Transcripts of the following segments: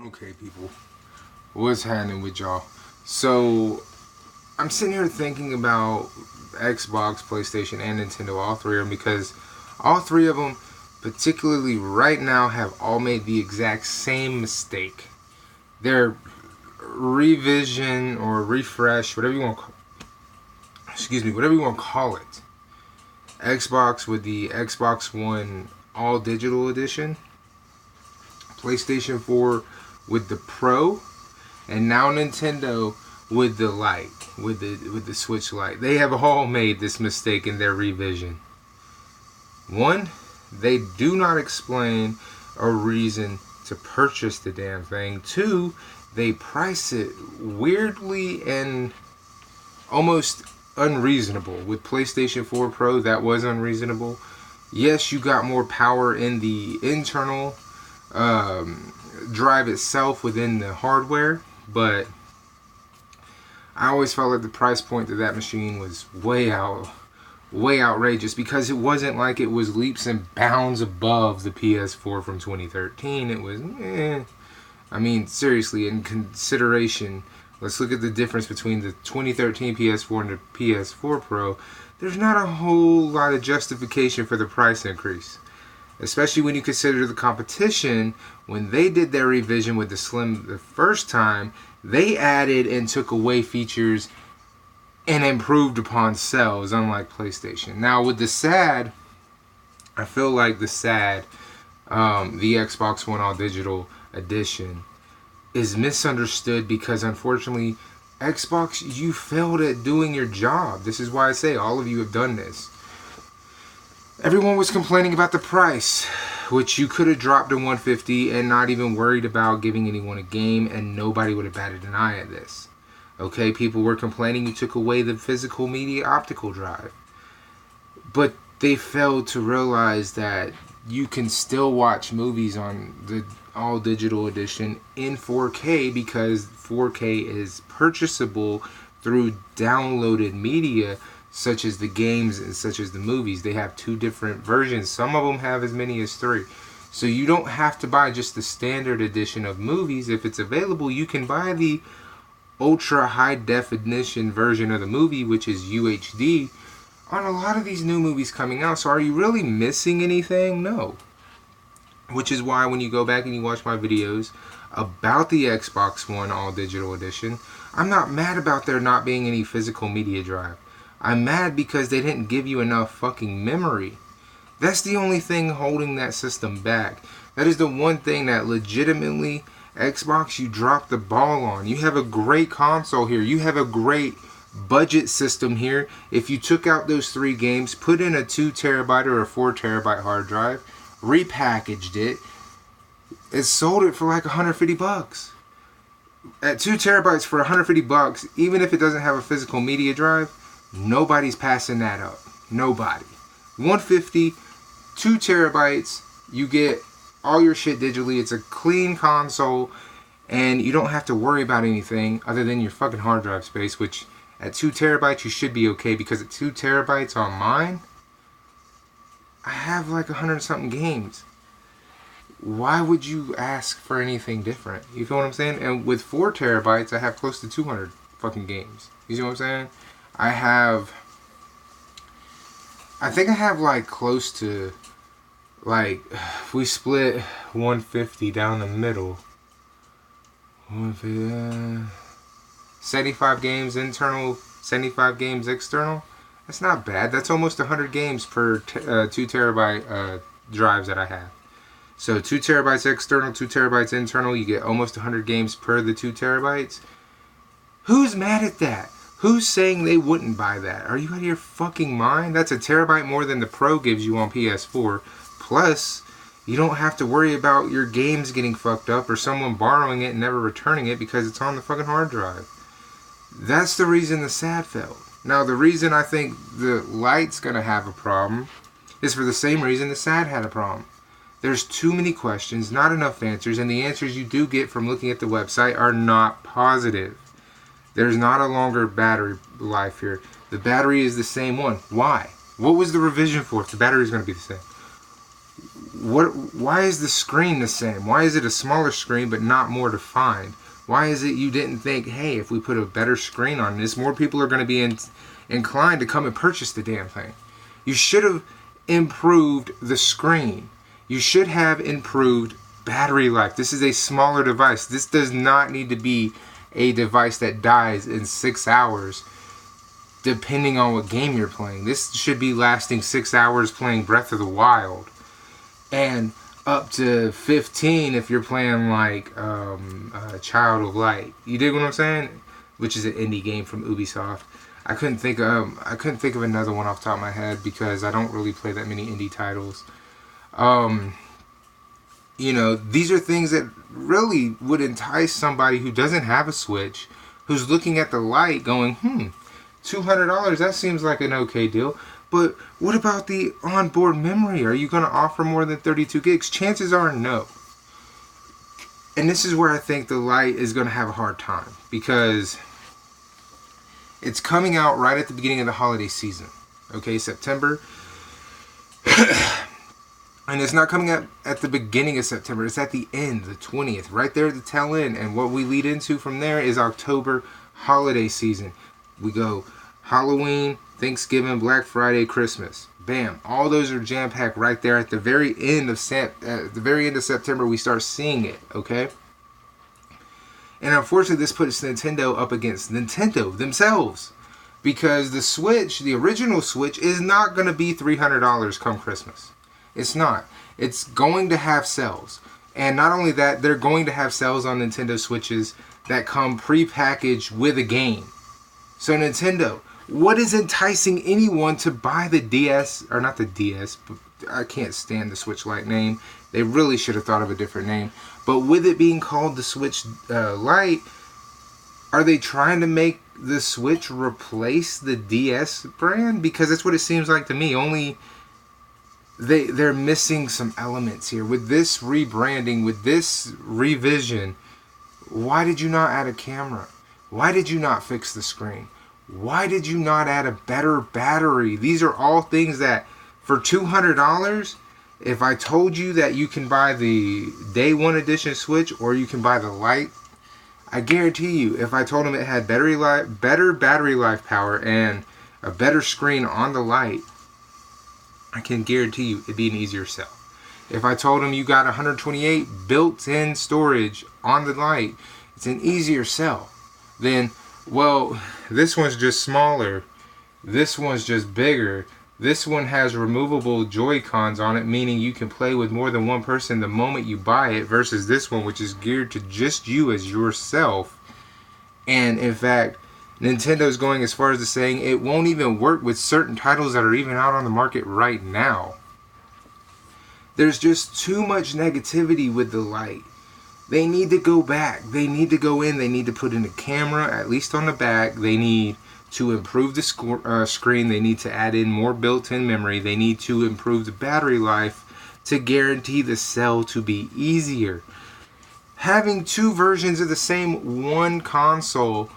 Okay, people, what's happening with y'all? So, I'm sitting here thinking about Xbox, PlayStation, and Nintendo, all three of them, because all three of them, particularly right now, have all made the exact same mistake. Their revision or refresh, whatever you want, whatever you want to call it. Xbox with the Xbox One All Digital Edition, PlayStation 4 with the Pro, and now Nintendo with the Lite, with the Switch Lite. They have all made this mistake in their revision. One, they do not explain a reason to purchase the damn thing. Two, they price it weirdly and almost unreasonable. With PlayStation 4 Pro, that was unreasonable. Yes, you got more power in the internal drive itself within the hardware, but I always felt like the price point of that machine was way outrageous, because it wasn't like it was leaps and bounds above the PS4 from 2013. It was, I mean, seriously, in consideration, let's look at the difference between the 2013 PS4 and the PS4 Pro. There's not a whole lot of justification for the price increase, especially when you consider the competition. When they did their revision with the Slim the first time, they added and took away features and improved upon cells, unlike PlayStation. Now with the SAD, I feel like the SAD, the Xbox One All Digital Edition, is misunderstood because, unfortunately, Xbox, you failed at doing your job. This is why I say all of you have done this. Everyone was complaining about the price, which you could have dropped to $150 and not even worried about giving anyone a game, and nobody would have batted an eye at this. Okay, people were complaining you took away the physical media optical drive. But they failed to realize that you can still watch movies on the All Digital Edition in 4K, because 4K is purchasable through downloaded media, such as the games and such as the movies. They have two different versions. Some of them have as many as three. So you don't have to buy just the standard edition of movies. If it's available, you can buy the ultra high definition version of the movie, which is UHD, on a lot of these new movies coming out. So are you really missing anything? No. Which is why when you go back and you watch my videos about the Xbox One All Digital Edition, I'm not mad about there not being any physical media drive. I'm mad because they didn't give you enough fucking memory. That's the only thing holding that system back. That is the one thing that legitimately, Xbox, you dropped the ball on. You have a great console here. You have a great budget system here. If you took out those three games, put in a 2 terabyte or a 4 terabyte hard drive, repackaged it, and sold it for like $150. At 2 terabytes for $150, even if it doesn't have a physical media drive, nobody's passing that up. Nobody. $150, 2 terabytes, you get all your shit digitally. It's a clean console, and you don't have to worry about anything other than your fucking hard drive space, which at 2 terabytes you should be okay, because at 2 terabytes on mine, I have like 100 something games. Why would you ask for anything different? You feel what I'm saying? And with 4 terabytes, I have close to 200 fucking games. You see what I'm saying? I think I have like close to, like, if we split 150 down the middle, 75 games internal, 75 games external. That's not bad. That's almost 100 games per 2 terabyte drives that I have. So 2 terabytes external, 2 terabytes internal, you get almost 100 games per the 2 terabytes. Who's mad at that? Who's saying they wouldn't buy that? Are you out of your fucking mind? That's a terabyte more than the Pro gives you on PS4. Plus, you don't have to worry about your games getting fucked up or someone borrowing it and never returning it because it's on the fucking hard drive. That's the reason the SAD failed. Now, the reason I think the Lite's going to have a problem is for the same reason the SAD had a problem. There's too many questions, not enough answers, and the answers you do get from looking at the website are not positive. There's not a longer battery life here. The battery is the same one. Why? What was the revision for if the battery is going to be the same? Why is the screen the same? Why is it a smaller screen but not more defined? Why is it you didn't think, hey, if we put a better screen on this, more people are going to be inclined to come and purchase the damn thing? You should have improved the screen. You should have improved battery life. This is a smaller device. This does not need to be a device that dies in 6 hours depending on what game you're playing. This should be lasting 6 hours playing Breath of the Wild, and up to 15 if you're playing like Child of Light. You dig what I'm saying? Which is an indie game from Ubisoft. I couldn't think of another one off the top of my head because I don't really play that many indie titles. You know, these are things that really would entice somebody who doesn't have a Switch, who's looking at the Lite going, $200, that seems like an okay deal. But what about the onboard memory? Are you going to offer more than 32 gigs? Chances are no. And this is where I think the Lite is going to have a hard time, because it's coming out right at the beginning of the holiday season. Okay, September. And it's not coming out at the beginning of September. It's at the end, the 20th, right there at the tail end. And what we lead into from there is October holiday season. We go Halloween, Thanksgiving, Black Friday, Christmas. Bam! All those are jam-packed right there at the very end of September. We start seeing it. Okay. And unfortunately, this puts Nintendo up against Nintendo themselves, because the Switch, the original Switch, is not going to be $300 come Christmas. It's not. It's going to have sales. And not only that, they're going to have sales on Nintendo Switches that come pre-packaged with a game. So Nintendo, what is enticing anyone to buy the DS, or not the DS, but I can't stand the Switch Lite name. They really should have thought of a different name. But with it being called the Switch Lite, are they trying to make the Switch replace the DS brand? Because that's what it seems like to me. Only they're missing some elements here. With this rebranding, with this revision, why did you not add a camera? Why did you not fix the screen? Why did you not add a better battery? These are all things that, for $200, if I told you that you can buy the Day 1 Edition Switch or you can buy the Lite, I guarantee you, if I told them it had better battery life power and a better screen on the Lite, I can guarantee you it'd be an easier sell. If I told them you got 128 built-in storage on the Lite, it's an easier sell. Then, well, this one's just smaller, this one's just bigger, this one has removable Joy-Cons on it, meaning you can play with more than one person the moment you buy it, versus this one, which is geared to just you as yourself. And in fact, Nintendo's going as far as to saying it won't even work with certain titles that are even out on the market right now. There's just too much negativity with the Lite. They need to go back. They need to go in. They need to put in a camera, at least on the back. They need to improve the screen. They need to add in more built-in memory. They need to improve the battery life to guarantee the sell to be easier. Having two versions of the same one console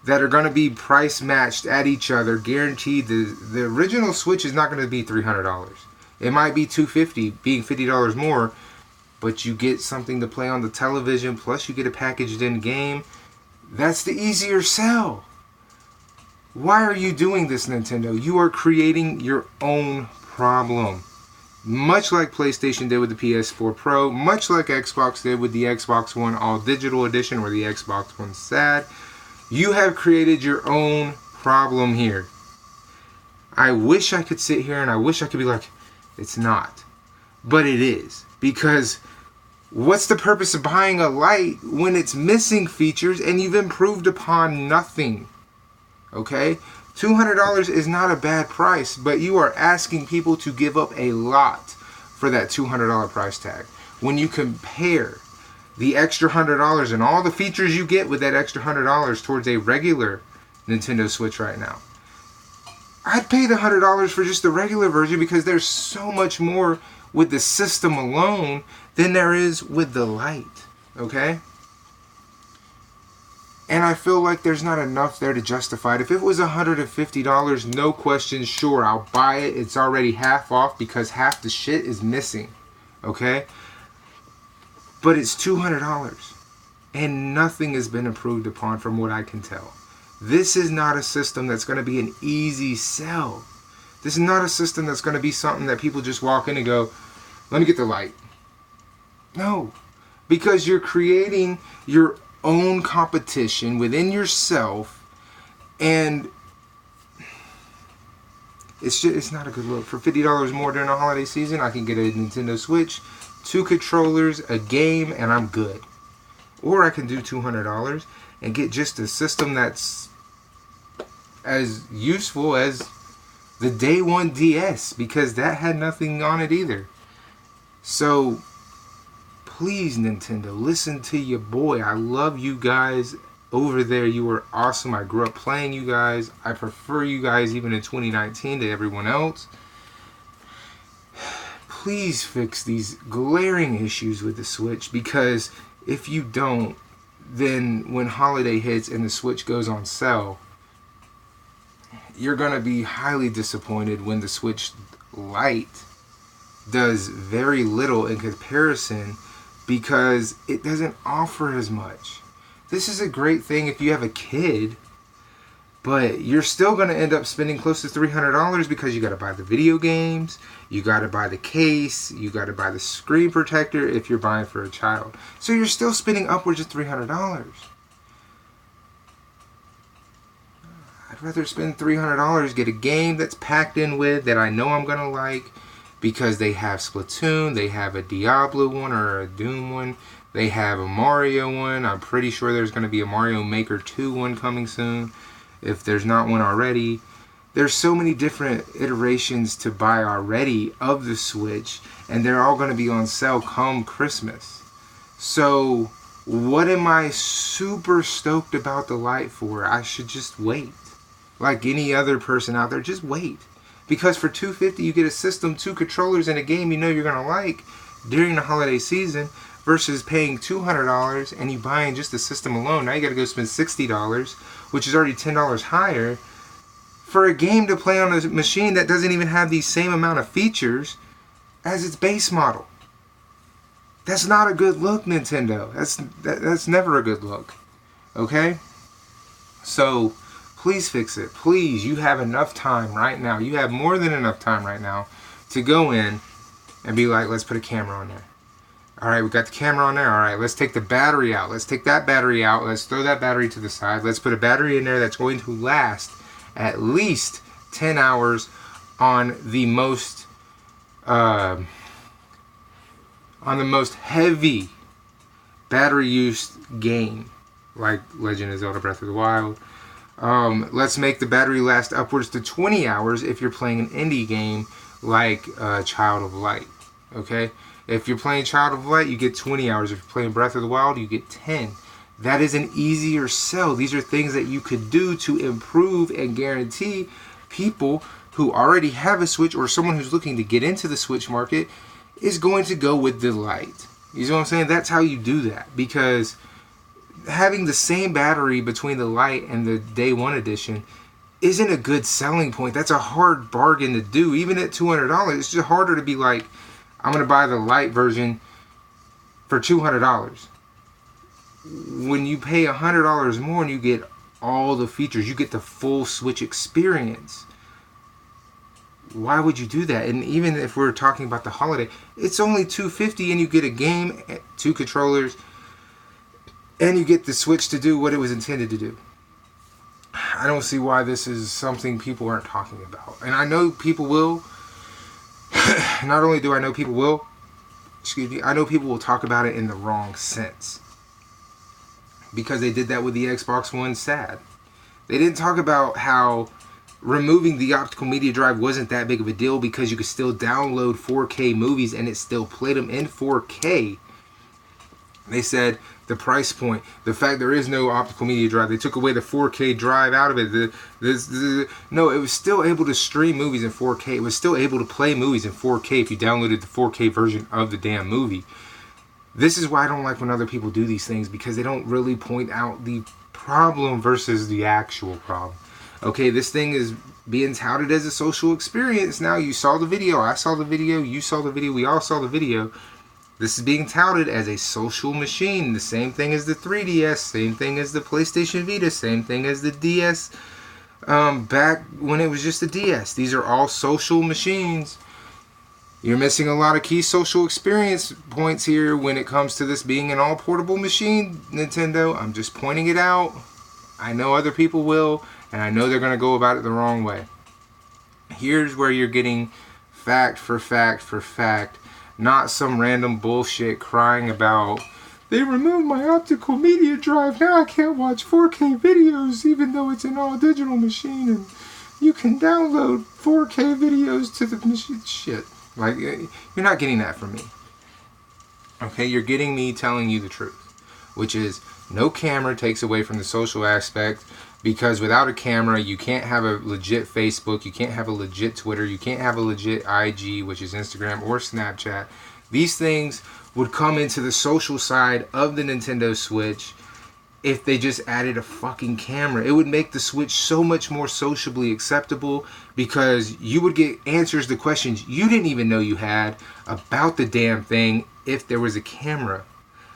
that are going to be price matched at each other, guaranteed the original Switch is not going to be $300. It might be $250, being $50 more, but you get something to play on the television, plus you get a packaged in game. That's the easier sell. Why are you doing this, Nintendo? You are creating your own problem. Much like PlayStation did with the PS4 Pro, much like Xbox did with the Xbox One All Digital Edition or the Xbox One SAD. You have created your own problem here. I wish I could sit here and I wish I could be like, it's not. But it is. Because what's the purpose of buying a Lite when it's missing features and you've improved upon nothing? Okay? $200 is not a bad price, but you are asking people to give up a lot for that $200 price tag. When you compare the extra $100 and all the features you get with that extra $100 towards a regular Nintendo Switch right now, I'd pay the $100 for just the regular version, because there's so much more with the system alone than there is with the Lite. Okay? And I feel like there's not enough there to justify it. If it was $150, no question, sure, I'll buy it. It's already half off because half the shit is missing. Okay? But it's $200. And nothing has been improved upon from what I can tell. This is not a system that's going to be an easy sell. This is not a system that's going to be something that people just walk in and go, let me get the light. No. Because you're creating your own competition within yourself, and it's not a good look. For $50 more during the holiday season, I can get a Nintendo Switch, 2 controllers, a game, and I'm good. Or I can do $200 and get just a system that's as useful as the day one DS, because that had nothing on it either. So please, Nintendo, listen to your boy. I love you guys over there. You are awesome. I grew up playing you guys. I prefer you guys even in 2019 to everyone else. Please fix these glaring issues with the Switch, because if you don't, then when holiday hits and the Switch goes on sale, you're going to be highly disappointed when the Switch Lite does very little in comparison, because it doesn't offer as much. This is a great thing if you have a kid, but you're still going to end up spending close to $300 because you got to buy the video games, you got to buy the case, you got to buy the screen protector if you're buying for a child. So you're still spending upwards of $300. I'd rather spend $300, get a game that's packed in with that I know I'm going to like, because they have Splatoon, they have a Diablo one or a Doom one, they have a Mario one. I'm pretty sure there's going to be a Mario Maker 2 one coming soon, if there's not one already. There's so many different iterations to buy already of the Switch, and they're all going to be on sale come Christmas. So what am I super stoked about the Lite for? I should just wait. Like any other person out there, just wait. Because for $250 you get a system, 2 controllers, and a game you know you're going to like during the holiday season, versus paying $200 and you buying just the system alone. Now you got to go spend $60, which is already $10 higher, for a game to play on a machine that doesn't even have the same amount of features as its base model. That's not a good look, Nintendo. That's never a good look. Okay? So please fix it. Please, you have enough time right now. You have more than enough time right now to go in and be like, let's put a camera on there. Alright, we got the camera on there. Alright, let's take the battery out. Let's take that battery out. Let's throw that battery to the side. Let's put a battery in there that's going to last at least 10 hours on the most heavy battery use game, like Legend of Zelda Breath of the Wild. Let's make the battery last upwards to 20 hours if you're playing an indie game like Child of Light. Okay? If you're playing Child of Light, you get 20 hours. If you're playing Breath of the Wild, you get 10. That is an easier sell. These are things that you could do to improve and guarantee people who already have a Switch, or someone who's looking to get into the Switch market, is going to go with the Lite. You know what I'm saying? That's how you do that. Because having the same battery between the Lite and the Day 1 edition isn't a good selling point. That's a hard bargain to do. Even at $200, it's just harder to be like, I'm going to buy the Lite version for $200. When you pay $100 more and you get all the features, you get the full Switch experience. Why would you do that? And even if we're talking about the holiday, it's only $250 and you get a game, 2 controllers, and you get the Switch to do what it was intended to do. I don't see why this is something people aren't talking about. And I know people will. Not only do I know people will, I know people will talk about it in the wrong sense. Because they did that with the Xbox One SAD. They didn't talk about how removing the optical media drive wasn't that big of a deal, because you could still download 4K movies and it still played them in 4K. They said the price point, the fact there is no optical media drive, they took away the 4K drive out of it. No, it was still able to stream movies in 4K. It was still able to play movies in 4K if you downloaded the 4K version of the damn movie. This is why I don't like when other people do these things, because they don't really point out the problem versus the actual problem. Okay, this thing is being touted as a social experience. Now you saw the video, I saw the video, you saw the video, we all saw the video. This is being touted as a social machine. The same thing as the 3DS, same thing as the PlayStation Vita, same thing as the DS back when it was just the DS. These are all social machines. You're missing a lot of key social experience points here when it comes to this being an all-portable machine, Nintendo. I'm just pointing it out. I know other people will, and I know they're going to go about it the wrong way. Here's where you're getting fact for fact for fact, not some random bullshit crying about, they removed my optical media drive, now I can't watch 4K videos even though it's an all-digital machine, and you can download 4K videos to the machine. Shit. Like, you're not getting that from me. Okay, you're getting me telling you the truth, which is no camera takes away from the social aspect, because without a camera, you can't have a legit Facebook, you can't have a legit Twitter, you can't have a legit IG, which is Instagram, or Snapchat. These things would come into the social side of the Nintendo Switch if they just added a fucking camera. It would make the Switch so much more sociably acceptable, because you would get answers to questions you didn't even know you had about the damn thing if there was a camera.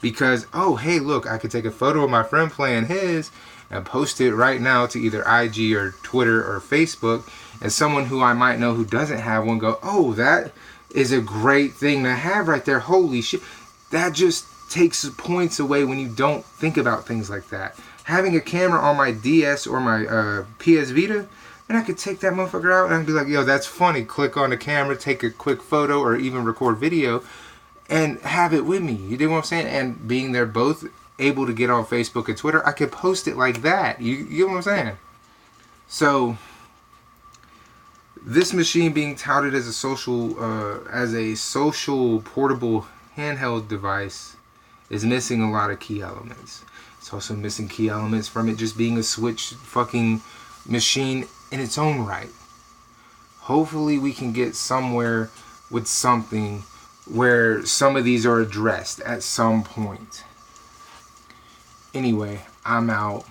Because, oh, hey, look, I could take a photo of my friend playing his and post it right now to either IG or Twitter or Facebook, and someone who I might know who doesn't have one go, oh, that is a great thing to have right there. Holy shit. That just takes points away when you don't think about things like that. Having a camera on my DS or my PS Vita, and I could take that motherfucker out and I'd be like, yo, that's funny. Click on the camera, take a quick photo, or even record video, and have it with me. You know what I'm saying? And being they're both able to get on Facebook and Twitter, I could post it like that. You know what I'm saying? So this machine being touted as a social portable handheld device is missing a lot of key elements. It's also missing key elements from it just being a Switch fucking machine in its own right. Hopefully we can get somewhere with something where some of these are addressed at some point. Anyway, I'm out.